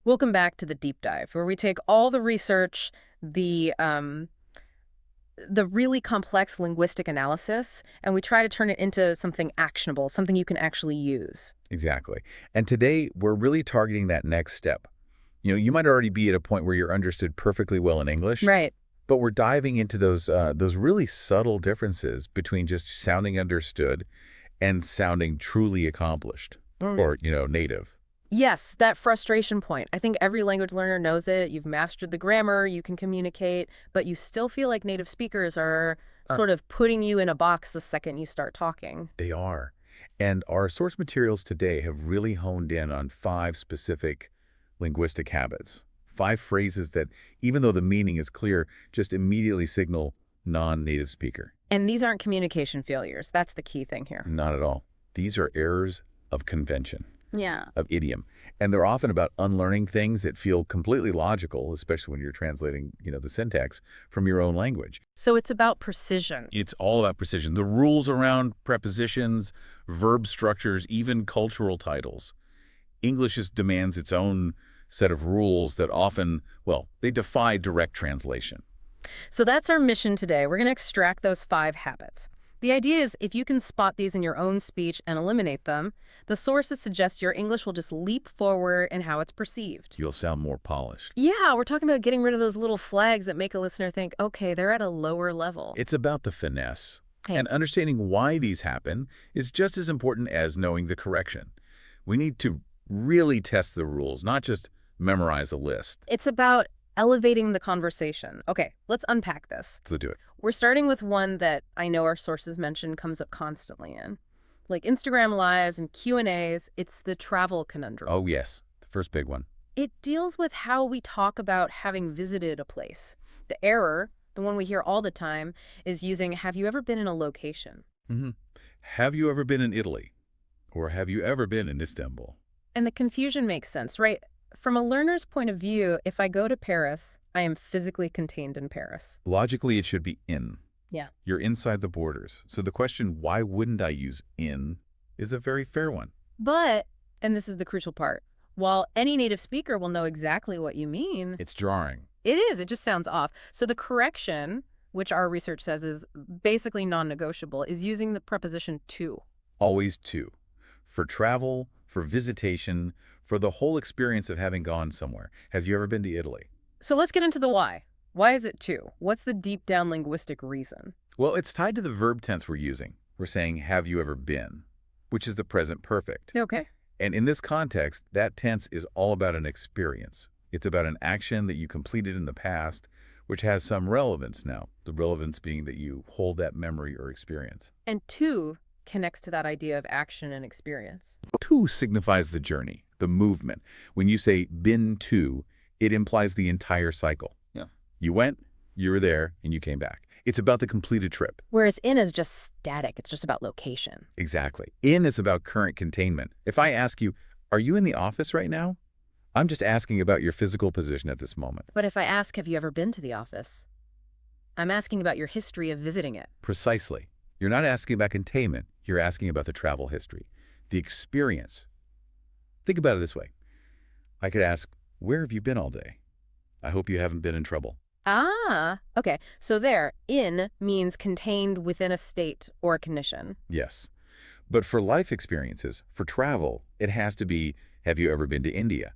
Welcome back to the deep dive, where we take all the research, the really complex linguistic analysis, and we try to turn it into something actionable, something you can actually use. Exactly. And today, we're really targeting that next step. You might already be at a point where you're understood perfectly well in English, Right. but we're diving into those really subtle differences between just sounding understood and sounding truly accomplished Mm. or native. Yes, that frustration point. I think every language learner knows it. You've mastered the grammar, you can communicate, but you still feel like native speakers are Uh, sort of putting you in a box the second you start talking. They are. And our source materials today have really honed in on 5 specific linguistic habits. 5 phrases that, even though the meaning is clear, just immediately signal non-native speaker. And these aren't communication failures. That's the key thing here. Not at all. These are errors of convention, Yeah. of idiom. And they're often about unlearning things that feel completely logical, especially when you're translating the syntax from your own language. So it's about precision. It's all about precision. The rules around prepositions, verb structures, even cultural titles. English just demands its own set of rules that often, well, they defy direct translation. So that's our mission today. We're going to extract those 5 habits. The idea is if you can spot these in your own speech and eliminate them, the sources suggest your English will just leap forward in how it's perceived. You'll sound more polished. Yeah, we're talking about getting rid of those little flags that make a listener think, okay, they're at a lower level. It's about the finesse. Hey. And understanding why these happen is just as important as knowing the correction. We need to really test the rules, not just memorize a list. It's about elevating the conversation. Okay, let's unpack this. Let's do it. We're starting with one that I know our sources mention comes up constantly in. Like Instagram Lives and Q&As, it's the travel conundrum. Oh, yes. The first big one. It deals with how we talk about having visited a place. The error, the one we hear all the time, is using have you ever been in a location? hmm Have you ever been in Italy? Or have you ever been in Istanbul? And the confusion makes sense, right? From a learner's point of view, if I go to Paris, I am physically contained in Paris. Logically, it should be in. Yeah. You're inside the borders. So the question, why wouldn't I use in, is a very fair one. But, and this is the crucial part, while any native speaker will know exactly what you mean, It's jarring. it is, it just sounds off. So the correction, which our research says is basically non-negotiable, is using the preposition to. Always to. For travel, for visitation, for the whole experience of having gone somewhere. Has you ever been to Italy? So let's get into the why. Why is it to? What's the deep down linguistic reason? Well, it's tied to the verb tense we're using. We're saying, have you ever been? Which is the present perfect. Okay. And in this context, that tense is all about an experience. It's about an action that you completed in the past, which has some relevance now. The relevance being that you hold that memory or experience. And to connects to that idea of action and experience. To signifies the journey, the movement. When you say been to, it implies the entire cycle. Yeah. You went, you were there, and you came back. It's about the completed trip. Whereas in is just static. It's just about location. Exactly. In is about current containment. If I ask you, are you in the office right now? I'm just asking about your physical position at this moment. But if I ask, have you ever been to the office? I'm asking about your history of visiting it. Precisely. You're not asking about containment. You're asking about the travel history, the experience. Think about it this way. I could ask, where have you been all day? I hope you haven't been in trouble. Ah, okay. So there, in means contained within a state or a condition. Yes. But for life experiences, for travel, it has to be, have you ever been to India?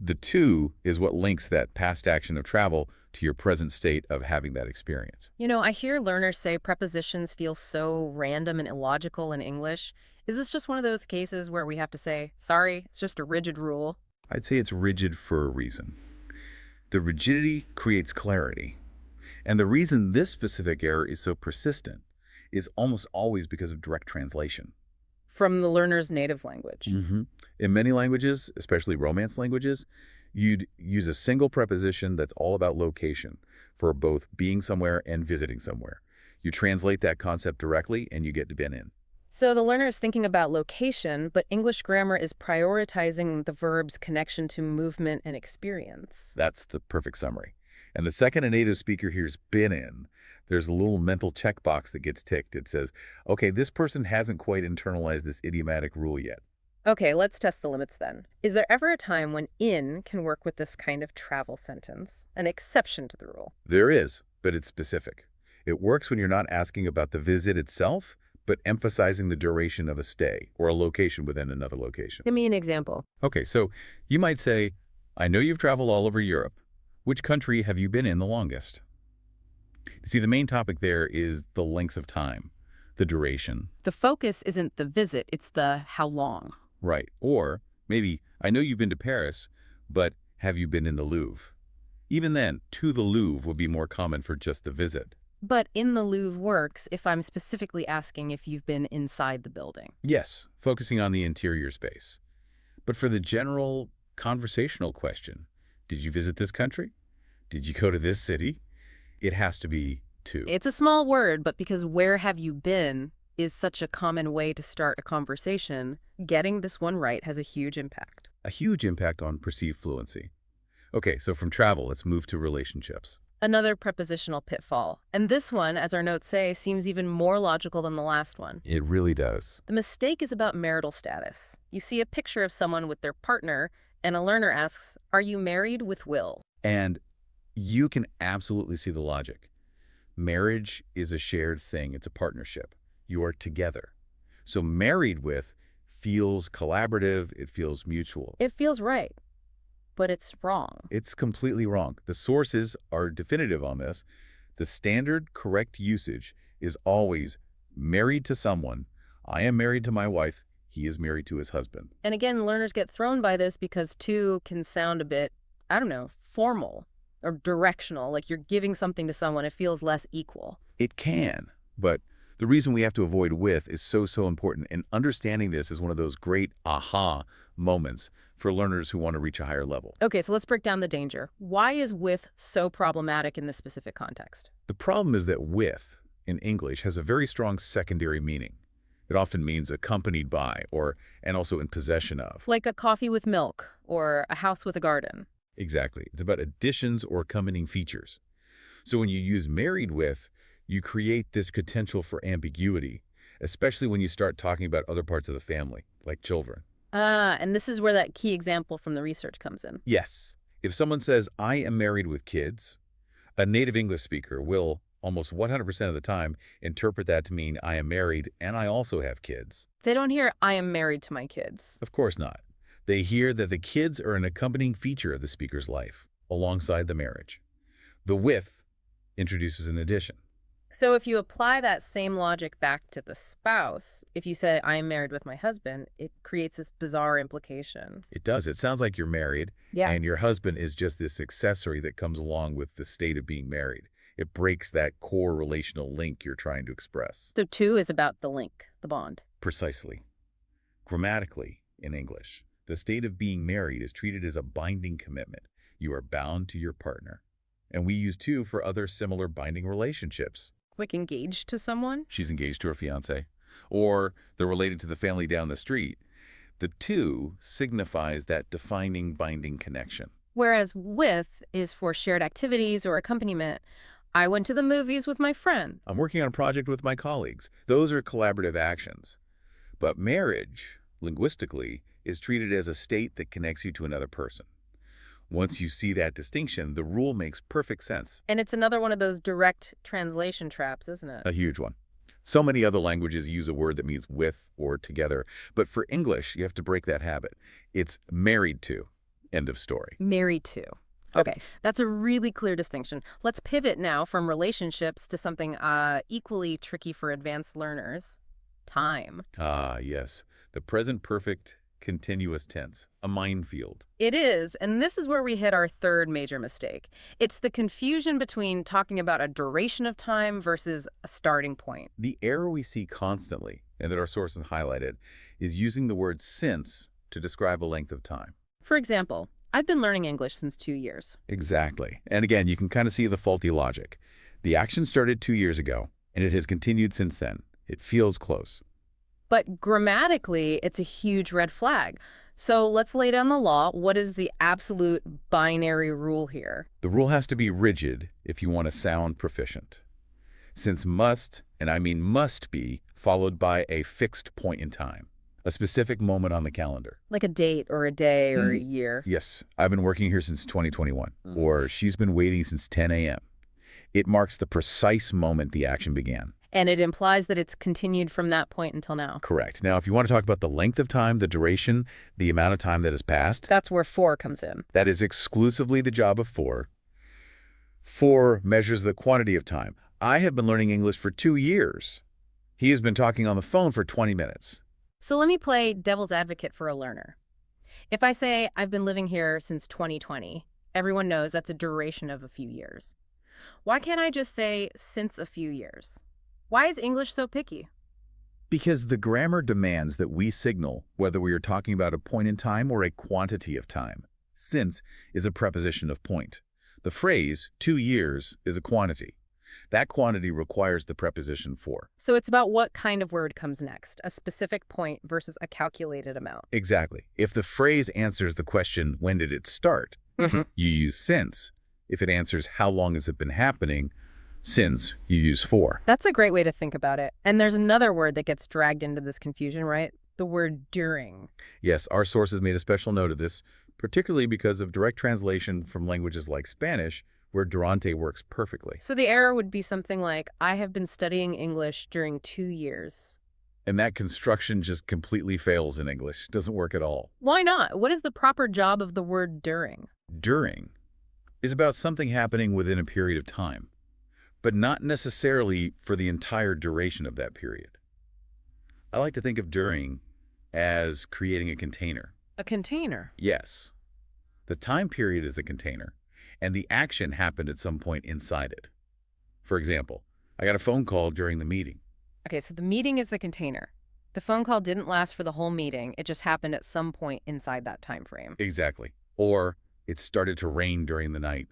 The to is what links that past action of travel to your present state of having that experience. You know, I hear learners say prepositions feel so random and illogical in English. Is this just one of those cases where we have to say, sorry, it's just a rigid rule? I'd say it's rigid for a reason. The rigidity creates clarity. And the reason this specific error is so persistent is almost always because of direct translation. From the learner's native language. In many languages, especially Romance languages, you'd use a single preposition that's all about location for both being somewhere and visiting somewhere. You translate that concept directly and you get to been in. So the learner is thinking about location, but English grammar is prioritizing the verb's connection to movement and experience. That's the perfect summary. And the second a native speaker hears been in, there's a little mental checkbox that gets ticked. It says, okay, this person hasn't quite internalized this idiomatic rule yet. Okay, let's test the limits then. Is there ever a time when in can work with this kind of travel sentence? An exception to the rule? There is, but it's specific. It works when you're not asking about the visit itself, but emphasizing the duration of a stay or a location within another location. Give me an example. Okay, so you might say, I know you've traveled all over Europe. Which country have you been in the longest? See, the main topic there is the lengths of time, the duration. The focus isn't the visit, it's the how long. Right. Or maybe, I know you've been to Paris, but have you been in the Louvre? Even then, to the Louvre would be more common for just the visit. But in the Louvre works if I'm specifically asking if you've been inside the building. Yes, focusing on the interior space. But for the general conversational question, did you visit this country? Did you go to this city? It has to be to. It's a small word, but because where have you been is such a common way to start a conversation, getting this one right has a huge impact. A huge impact on perceived fluency. Okay, so from travel, let's move to relationships. Another prepositional pitfall. And this one, as our notes say, seems even more logical than the last one. It really does. The mistake is about marital status. You see a picture of someone with their partner, and a learner asks, "Are you married with Will?" And you can absolutely see the logic. Marriage is a shared thing. It's a partnership. You are together. So married with feels collaborative. It feels mutual. It feels right, but it's wrong. It's completely wrong. The sources are definitive on this. The standard correct usage is always married to someone. I am married to my wife. He is married to his husband. And again, learners get thrown by this because to can sound a bit, I don't know, formal or directional, like you're giving something to someone. It feels less equal. It can, but the reason we have to avoid with is so important. And understanding this is one of those great aha moments for learners who want to reach a higher level. Okay, so let's break down the danger. Why is with so problematic in this specific context? The problem is that with, in English, has a very strong secondary meaning. It often means accompanied by and also in possession of. Like a coffee with milk or a house with a garden. Exactly. It's about additions or accompanying features. So when you use married with, you create this potential for ambiguity, especially when you start talking about other parts of the family, like children. And this is where that key example from the research comes in. Yes. If someone says, I am married with kids, a native English speaker will, almost 100% of the time, interpret that to mean I am married and I also have kids. They don't hear, I am married to my kids. Of course not. They hear that the kids are an accompanying feature of the speaker's life, alongside the marriage. The with introduces an addition. So if you apply that same logic back to the spouse, if you say, I am married with my husband, it creates this bizarre implication. It does. It sounds like you're married, and your husband is just this accessory that comes along with the state of being married. It breaks that core relational link you're trying to express. So to is about the link, the bond. Precisely. Grammatically, in English, the state of being married is treated as a binding commitment. You are bound to your partner. And we use to for other similar binding relationships. Like engaged to someone? She's engaged to her fiancé. Or they're related to the family down the street. The to signifies that defining binding connection. Whereas with is for shared activities or accompaniment. I went to the movies with my friend. I'm working on a project with my colleagues. Those are collaborative actions. But marriage, linguistically, is treated as a state that connects you to another person. Once you see that distinction, the rule makes perfect sense. And it's another one of those direct translation traps, isn't it? A huge one. So many other languages use a word that means with or together. But for English, you have to break that habit. It's married to. End of story. Married to. Okay, that's a really clear distinction. Let's pivot now from relationships to something equally tricky for advanced learners. Time. Ah, yes. The present perfect continuous tense, a minefield. It is, and this is where we hit our third major mistake. It's the confusion between talking about a duration of time versus a starting point. The error we see constantly, and that our sources highlighted, is using the word since to describe a length of time. For example, I've been learning English since 2 years. Exactly. And again, you can kind of see the faulty logic. The action started 2 years ago, and it has continued since then. It feels close. But grammatically, it's a huge red flag. So let's lay down the law. What is the absolute binary rule here? The rule has to be rigid if you want to sound proficient. Since must, and I mean must be, followed by a fixed point in time. A specific moment on the calendar. Like a date or a day or a Easy. year. Yes, I've been working here since 2021. Or she's been waiting since 10 a.m. It marks the precise moment the action began. And it implies that it's continued from that point until now. Correct. Now, if you want to talk about the length of time, the duration, the amount of time that has passed, That's where for comes in. that is exclusively the job of for. For measures the quantity of time. I have been learning English for 2 years. He has been talking on the phone for 20 minutes. So let me play devil's advocate for a learner. If I say I've been living here since 2020, everyone knows that's a duration of a few years. Why can't I just say since a few years? Why is English so picky? Because the grammar demands that we signal whether we are talking about a point in time or a quantity of time. Since is a preposition of point. The phrase 2 years is a quantity. That quantity requires the preposition for. So it's about what kind of word comes next, a specific point versus a calculated amount. Exactly. If the phrase answers the question, when did it start, you use since. If it answers how long has it been happening, since, you use for. That's a great way to think about it. And there's another word that gets dragged into this confusion, right? The word during. Yes, our sources made a special note of this, particularly because of direct translation from languages like Spanish, where durante works perfectly. So the error would be something like, I have been studying English during 2 years. And that construction just completely fails in English. Doesn't work at all. Why not? What is the proper job of the word during? During is about something happening within a period of time, but not necessarily for the entire duration of that period. I like to think of during as creating a container. A container. Yes. The time period is the container, and the action happened at some point inside it. For example, I got a phone call during the meeting. Okay, so the meeting is the container. The phone call didn't last for the whole meeting. It just happened at some point inside that time frame. Exactly. Or it started to rain during the night.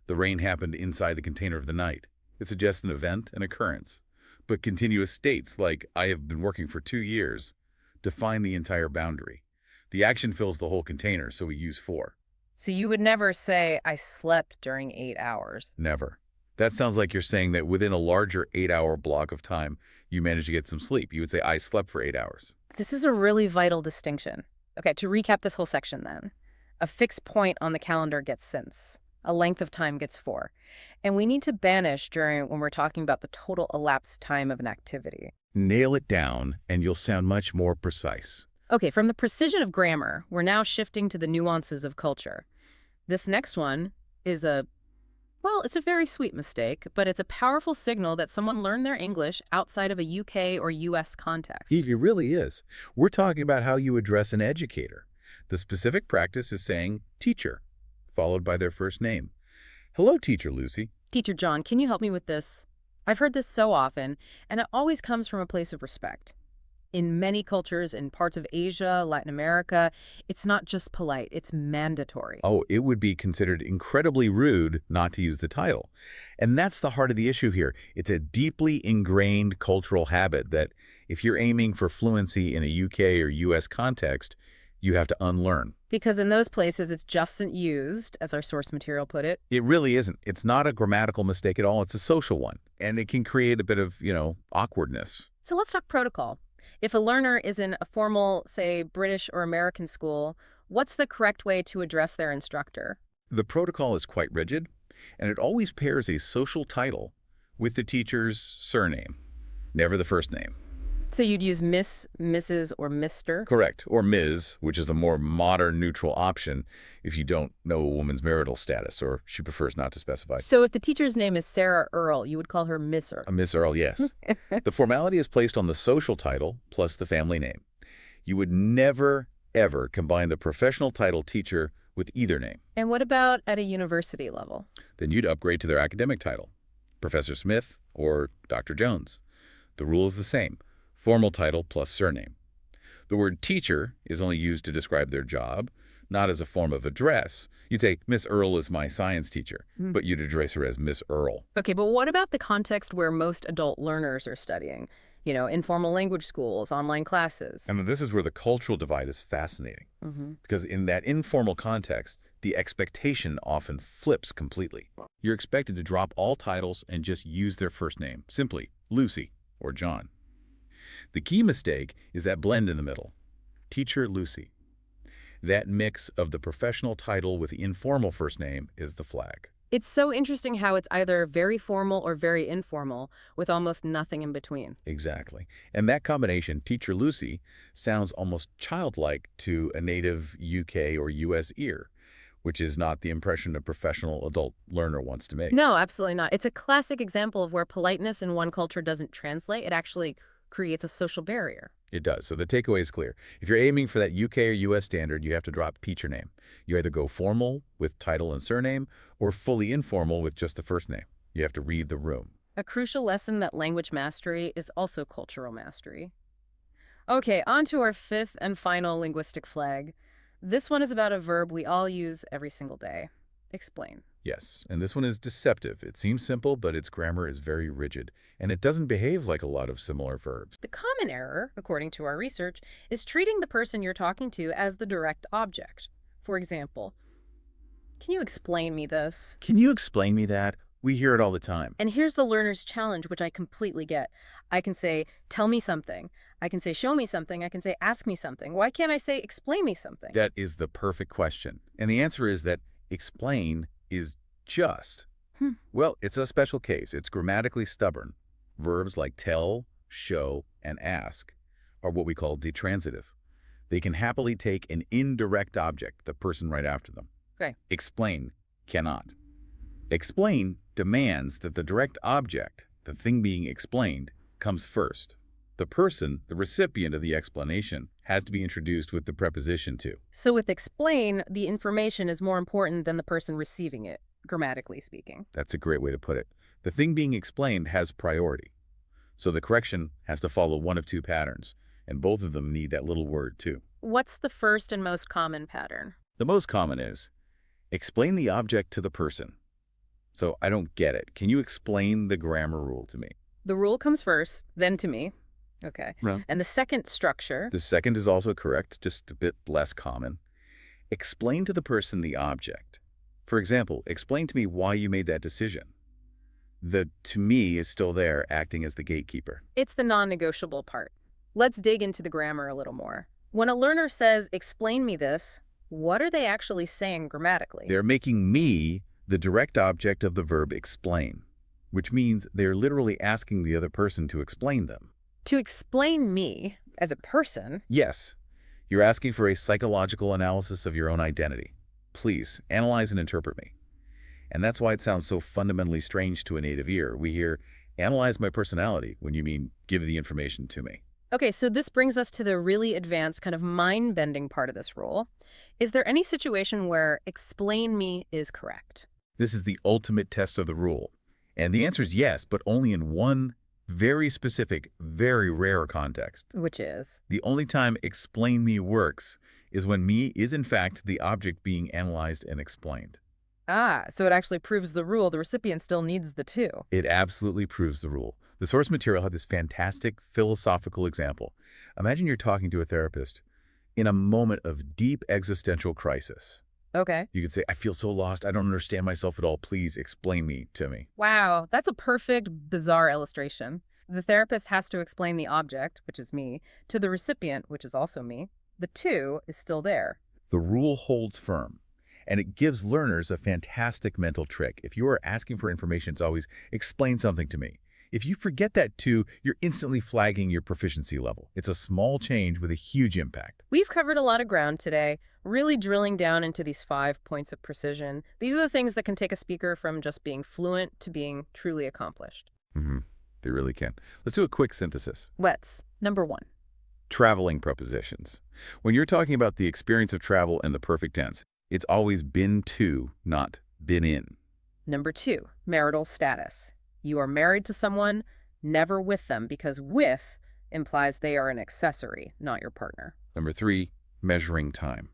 The rain happened inside the container of the night. It suggests an event, an occurrence. But continuous states like, I have been working for 2 years, define the entire boundary. The action fills the whole container, so we use for. So you would never say, I slept during 8 hours. Never. That sounds like you're saying that within a larger 8-hour block of time, you managed to get some sleep. You would say, I slept for 8 hours. This is a really vital distinction. Okay, to recap this whole section then. A fixed point on the calendar gets since. A length of time gets for. And we need to banish during when we're talking about the total elapsed time of an activity. Nail it down, and you'll sound much more precise. Okay, from the precision of grammar, we're now shifting to the nuances of culture. This next one is it's a very sweet mistake, but it's a powerful signal that someone learned their English outside of a UK or US context. It really is. We're talking about how you address an educator. The specific practice is saying teacher, followed by their first name. Hello, Teacher Lucy. Teacher John, can you help me with this? I've heard this so often, and it always comes from a place of respect. In many cultures, in parts of Asia, Latin America, it's not just polite, it's mandatory. Oh, it would be considered incredibly rude not to use the title. And that's the heart of the issue here. It's a deeply ingrained cultural habit that if you're aiming for fluency in a UK or US context, you have to unlearn. Because in those places, it's just used, as our source material put it. It really isn't. It's not a grammatical mistake at all. It's a social one. And it can create a bit of, awkwardness. So let's talk protocol. If a learner is in a formal, say, British or American school, what's the correct way to address their instructor? The protocol is quite rigid, and it always pairs a social title with the teacher's surname, never the first name. So you'd use Miss, Mrs., or Mr.? Correct. Or Ms., which is the more modern neutral option if you don't know a woman's marital status or she prefers not to specify. So if the teacher's name is Sarah Earle, you would call her Miss Earle? A Miss Earle, yes. The formality is placed on the social title plus the family name. You would never, ever combine the professional title teacher with either name. And what about at a university level? Then you'd upgrade to their academic title, Professor Smith or Dr. Jones. The rule is the same. Formal title plus surname. The word teacher is only used to describe their job, not as a form of address. You'd say, Miss Earle is my science teacher, but you'd address her as Miss Earle. Okay, but what about the context where most adult learners are studying? Informal language schools, online classes. And this is where the cultural divide is fascinating. Because in that informal context, the expectation often flips completely. You're expected to drop all titles and just use their first name, simply Lucy or John. The key mistake is that blend in the middle. Teacher Lucy. That mix of the professional title with the informal first name is the flag. It's so interesting how it's either very formal or very informal, with almost nothing in between. Exactly. And that combination, Teacher Lucy, sounds almost childlike to a native UK or US ear, which is not the impression a professional adult learner wants to make. No, absolutely not. It's a classic example of where politeness in one culture doesn't translate. It actually creates a social barrier. It does. So the takeaway is clear. If you're aiming for that UK or US standard, you have to drop teacher name. You either go formal with title and surname or fully informal with just the first name. You have to read the room. A crucial lesson that language mastery is also cultural mastery. Okay, on to our fifth and final linguistic flag. This one is about a verb we all use every single day. Explain. Yes, and this one is deceptive. It seems simple, but its grammar is very rigid, and it doesn't behave like a lot of similar verbs. The common error, according to our research, is treating the person you're talking to as the direct object. For example, can you explain me this? Can you explain me that? We hear it all the time. And here's the learner's challenge, which I completely get. I can say, tell me something. I can say, show me something. I can say, ask me something. Why can't I say, explain me something? That is the perfect question. And the answer is that explain is just. Well, it's a special case. It's grammatically stubborn. Verbs like tell, show, and ask are what we call detransitive. They can happily take an indirect object, the person right after them. Okay. Explain cannot. Explain demands that the direct object, the thing being explained, comes first. The person, the recipient of the explanation, has to be introduced with the preposition to. So with explain, the information is more important than the person receiving it, grammatically speaking. That's a great way to put it. The thing being explained has priority. So the correction has to follow one of two patterns, and both of them need that little word too. What's the first and most common pattern? The most common is, explain the object to the person. So I don't get it. Can you explain the grammar rule to me? The rule comes first, then to me. Okay. Right. And the second structure. The second is also correct, just a bit less common. Explain to the person the object. For example, explain to me why you made that decision. The to me is still there, acting as the gatekeeper. It's the non-negotiable part. Let's dig into the grammar a little more. When a learner says, explain me this, what are they actually saying grammatically? They're making me the direct object of the verb explain, which means they're literally asking the other person to explain them. To explain me as a person. Yes, you're asking for a psychological analysis of your own identity. Please, analyze and interpret me. And that's why it sounds so fundamentally strange to a native ear. We hear, analyze my personality, when you mean give the information to me. Okay, so this brings us to the really advanced kind of mind-bending part of this rule. Is there any situation where explain me is correct? This is the ultimate test of the rule. And the answer is yes, but only in one very specific, very rare context. Which is? The only time explain me works is when me is in fact the object being analyzed and explained. Ah, so it actually proves the rule. The recipient still needs the to. It absolutely proves the rule. The source material had this fantastic philosophical example. Imagine you're talking to a therapist in a moment of deep existential crisis. Okay. You could say, I feel so lost. I don't understand myself at all. Please explain me to me. Wow, that's a perfect, bizarre illustration. The therapist has to explain the object, which is me, to the recipient, which is also me. The to is still there. The rule holds firm, and it gives learners a fantastic mental trick. If you are asking for information, it's always explain something to me. If you forget that to, you're instantly flagging your proficiency level. It's a small change with a huge impact. We've covered a lot of ground today, really drilling down into these 5 points of precision. These are the things that can take a speaker from just being fluent to being truly accomplished. They really can. Let's do a quick synthesis. Let's. Number 1. Traveling prepositions. When you're talking about the experience of travel in the perfect tense, it's always been to, not been in. Number 2. Marital status. You are married to someone, never with them, because with implies they are an accessory, not your partner. Number 3, measuring time.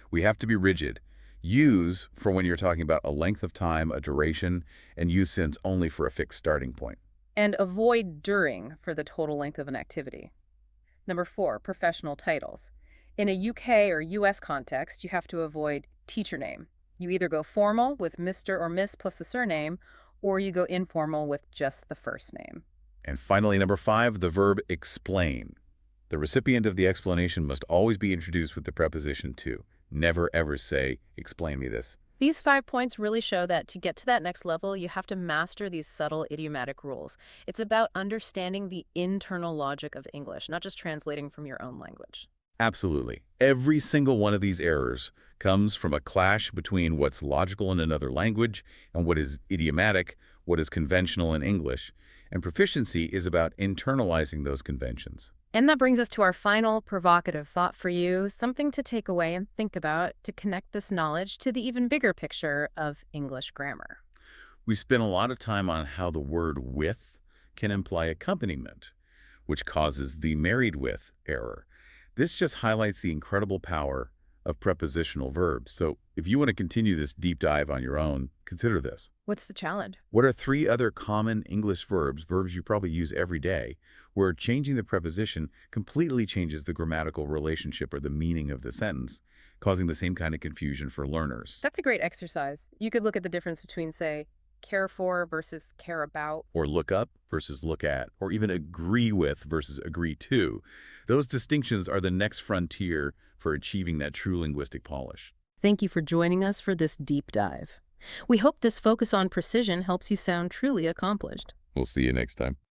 We have to be rigid. Use for when you're talking about a length of time, a duration, and use since only for a fixed starting point. And avoid during for the total length of an activity. Number 4, professional titles. In a UK or US context, you have to avoid teacher name. You either go formal with Mr. or Miss plus the surname, or you go informal with just the first name. And finally, number 5, the verb explain. The recipient of the explanation must always be introduced with the preposition to. Never ever say, explain me this. These 5 points really show that to get to that next level, you have to master these subtle idiomatic rules. It's about understanding the internal logic of English, not just translating from your own language. Absolutely. Every single one of these errors comes from a clash between what's logical in another language and what is idiomatic, what is conventional in English. And proficiency is about internalizing those conventions. And that brings us to our final provocative thought for you, something to take away and think about to connect this knowledge to the even bigger picture of English grammar. We spend a lot of time on how the word with can imply accompaniment, which causes the married with error. This just highlights the incredible power of prepositional verbs. So if you want to continue this deep dive on your own, consider this. What's the challenge? What are three other common English verbs you probably use every day, where changing the preposition completely changes the grammatical relationship or the meaning of the sentence, causing the same kind of confusion for learners? That's a great exercise. You could look at the difference between, say, care for versus care about. Or look up versus look at, or even agree with versus agree to. Those distinctions are the next frontier for achieving that true linguistic polish. Thank you for joining us for this deep dive. We hope this focus on precision helps you sound truly accomplished. We'll see you next time.